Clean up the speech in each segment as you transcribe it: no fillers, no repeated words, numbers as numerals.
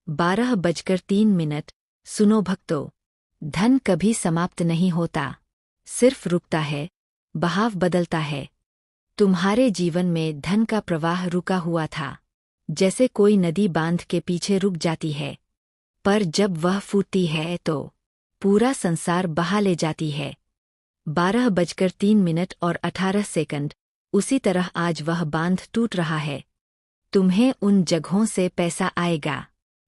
12:03। सुनो भक्तों, धन कभी समाप्त नहीं होता, सिर्फ रुकता है, बहाव बदलता है। तुम्हारे जीवन में धन का प्रवाह रुका हुआ था, जैसे कोई नदी बांध के पीछे रुक जाती है, पर जब वह फूटती है तो पूरा संसार बहा ले जाती है। 12:03:18। उसी तरह आज वह बांध टूट रहा है। तुम्हें उन जगहों से पैसा आएगा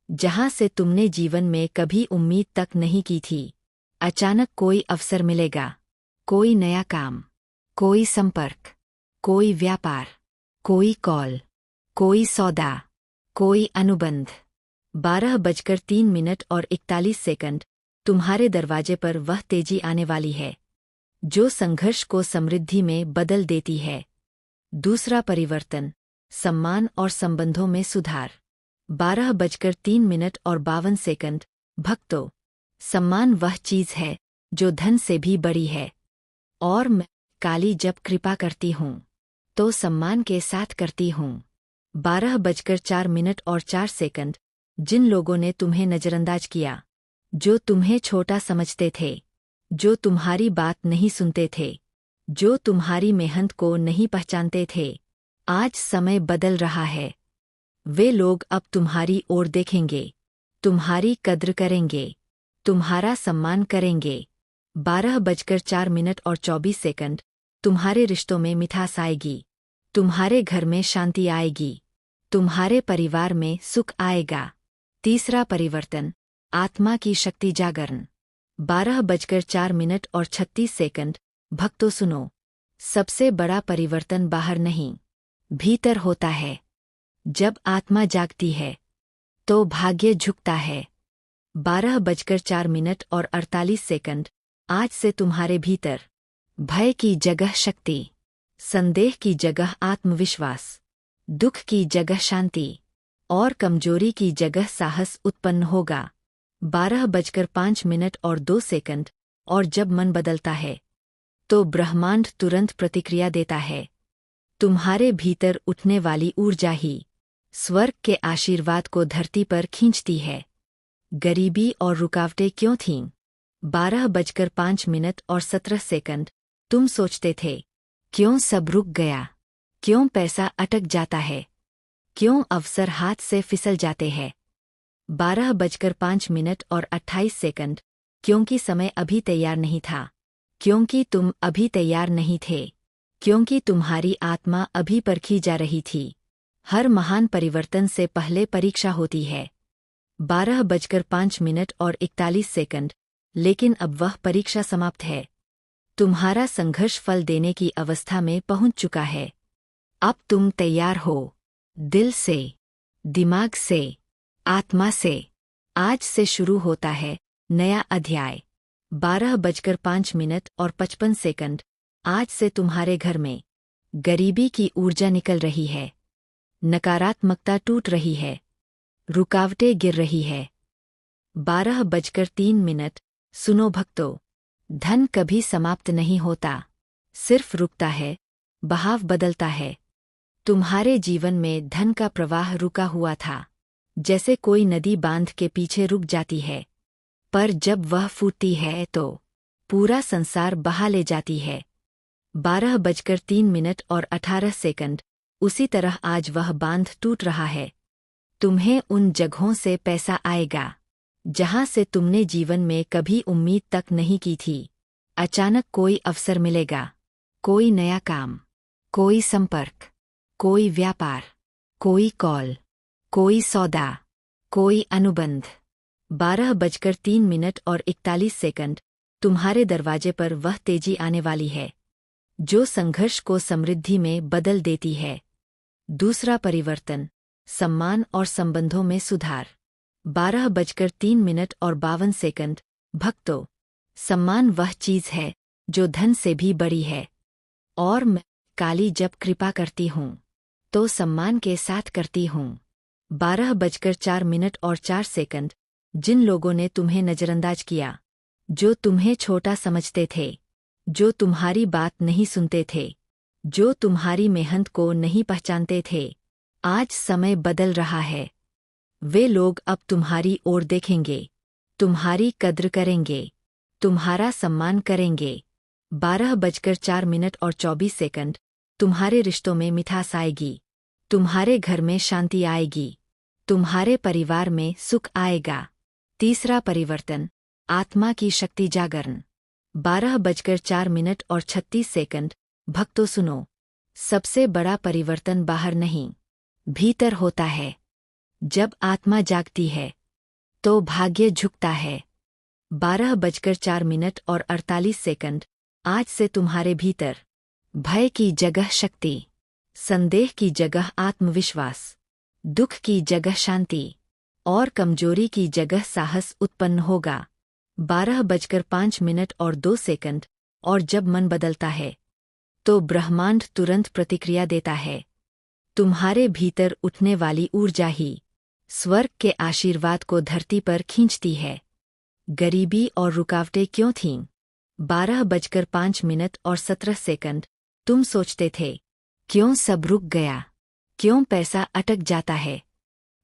जहां से तुमने जीवन में कभी उम्मीद तक नहीं की थी। अचानक कोई अवसर मिलेगा, कोई नया काम, कोई संपर्क, कोई व्यापार, कोई कॉल, कोई सौदा, कोई अनुबंध। 12:03:41। तुम्हारे दरवाजे पर वह तेजी आने वाली है जो संघर्ष को समृद्धि में बदल देती है। दूसरा परिवर्तन, सम्मान और संबंधों में सुधार। 12:03:52। भक्तों, सम्मान वह चीज है जो धन से भी बड़ी है, और मैं काली जब कृपा करती हूँ तो सम्मान के साथ करती हूँ। 12:04:04। जिन लोगों ने तुम्हें नजरअंदाज किया, जो तुम्हें छोटा समझते थे, जो तुम्हारी बात नहीं सुनते थे, जो तुम्हारी मेहनत को नहीं पहचानते थे, आज समय बदल रहा है। वे लोग अब तुम्हारी ओर देखेंगे, तुम्हारी कद्र करेंगे, तुम्हारा सम्मान करेंगे। 12:04:24। तुम्हारे रिश्तों में मिठास आएगी, तुम्हारे घर में शांति आएगी, तुम्हारे परिवार में सुख आएगा। तीसरा परिवर्तन, आत्मा की शक्ति जागरण। 12:04:36। भक्तों सुनो, सबसे बड़ा परिवर्तन बाहर नहीं, भीतर होता है। जब आत्मा जागती है तो भाग्य झुकता है। 12:04:48। आज से तुम्हारे भीतर भय की जगह शक्ति, संदेह की जगह आत्मविश्वास, दुख की जगह शांति और कमजोरी की जगह साहस उत्पन्न होगा। 12:05:02। और जब मन बदलता है तो ब्रह्मांड तुरंत प्रतिक्रिया देता है। तुम्हारे भीतर उठने वाली ऊर्जा ही स्वर्ग के आशीर्वाद को धरती पर खींचती है। गरीबी और रुकावटें क्यों थीं? 12:05:17। तुम सोचते थे, क्यों सब रुक गया, क्यों पैसा अटक जाता है, क्यों अवसर हाथ से फिसल जाते हैं। 12:05:28। क्योंकि समय अभी तैयार नहीं था, क्योंकि तुम अभी तैयार नहीं थे, क्योंकि तुम्हारी आत्मा अभी परखी जा रही थी। हर महान परिवर्तन से पहले परीक्षा होती है। 12:05:41। लेकिन अब वह परीक्षा समाप्त है। तुम्हारा संघर्ष फल देने की अवस्था में पहुंच चुका है। अब तुम तैयार हो, दिल से, दिमाग से, आत्मा से। आज से शुरू होता है नया अध्याय। 12:05:55। आज से तुम्हारे घर में गरीबी की ऊर्जा निकल रही है, नकारात्मकता टूट रही है, रुकावटें गिर रही है। 12:03। सुनो भक्तों, धन कभी समाप्त नहीं होता, सिर्फ रुकता है, बहाव बदलता है। तुम्हारे जीवन में धन का प्रवाह रुका हुआ था, जैसे कोई नदी बांध के पीछे रुक जाती है, पर जब वह फूटती है तो पूरा संसार बहा ले जाती है। 12:03:18। उसी तरह आज वह बांध टूट रहा है। तुम्हें उन जगहों से पैसा आएगा जहां से तुमने जीवन में कभी उम्मीद तक नहीं की थी। अचानक कोई अवसर मिलेगा, कोई नया काम, कोई संपर्क, कोई व्यापार, कोई कॉल, कोई सौदा, कोई अनुबंध। 12:03:41। तुम्हारे दरवाजे पर वह तेजी आने वाली है जो संघर्ष को समृद्धि में बदल देती है। दूसरा परिवर्तन, सम्मान और संबंधों में सुधार। 12:03:52। भक्तों, सम्मान वह चीज है जो धन से भी बड़ी है, और मैं काली जब कृपा करती हूँ तो सम्मान के साथ करती हूँ। 12:04:04। जिन लोगों ने तुम्हें नजरअंदाज किया, जो तुम्हें छोटा समझते थे, जो तुम्हारी बात नहीं सुनते थे, जो तुम्हारी मेहनत को नहीं पहचानते थे, आज समय बदल रहा है। वे लोग अब तुम्हारी ओर देखेंगे, तुम्हारी कद्र करेंगे, तुम्हारा सम्मान करेंगे। 12:04 तुम्हारे रिश्तों में मिठास आएगी, तुम्हारे घर में शांति आएगी, तुम्हारे परिवार में सुख आएगा। तीसरा परिवर्तन, आत्मा की शक्ति जागरण। 12:04 भक्तों सुनो, सबसे बड़ा परिवर्तन बाहर नहीं, भीतर होता है। जब आत्मा जागती है तो भाग्य झुकता है। 12:04 आज से तुम्हारे भीतर भय की जगह शक्ति, संदेह की जगह आत्मविश्वास, दुख की जगह शांति और कमजोरी की जगह साहस उत्पन्न होगा। 12:05 और जब मन बदलता है तो ब्रह्मांड तुरंत प्रतिक्रिया देता है। तुम्हारे भीतर उठने वाली ऊर्जा ही स्वर्ग के आशीर्वाद को धरती पर खींचती है। गरीबी और रुकावटें क्यों थीं? 12:05 तुम सोचते थे, क्यों सब रुक गया, क्यों पैसा अटक जाता है,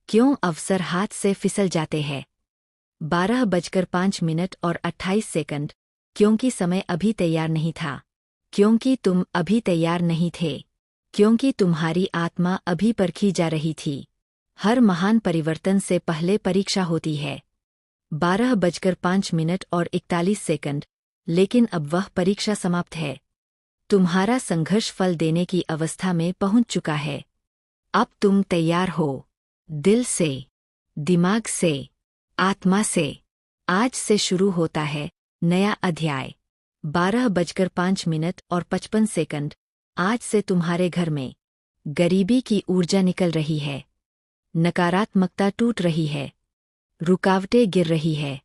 क्यों अवसर हाथ से फिसल जाते हैं। 12:05 क्योंकि समय अभी तैयार नहीं था, क्योंकि तुम अभी तैयार नहीं थे, क्योंकि तुम्हारी आत्मा अभी परखी जा रही थी। हर महान परिवर्तन से पहले परीक्षा होती है। 12:05 लेकिन अब वह परीक्षा समाप्त है। तुम्हारा संघर्ष फल देने की अवस्था में पहुंच चुका है। अब तुम तैयार हो, दिल से, दिमाग से, आत्मा से। आज से शुरू होता है नया अध्याय। 12:05 आज से तुम्हारे घर में गरीबी की ऊर्जा निकल रही है, नकारात्मकता टूट रही है, रुकावटें गिर रही है,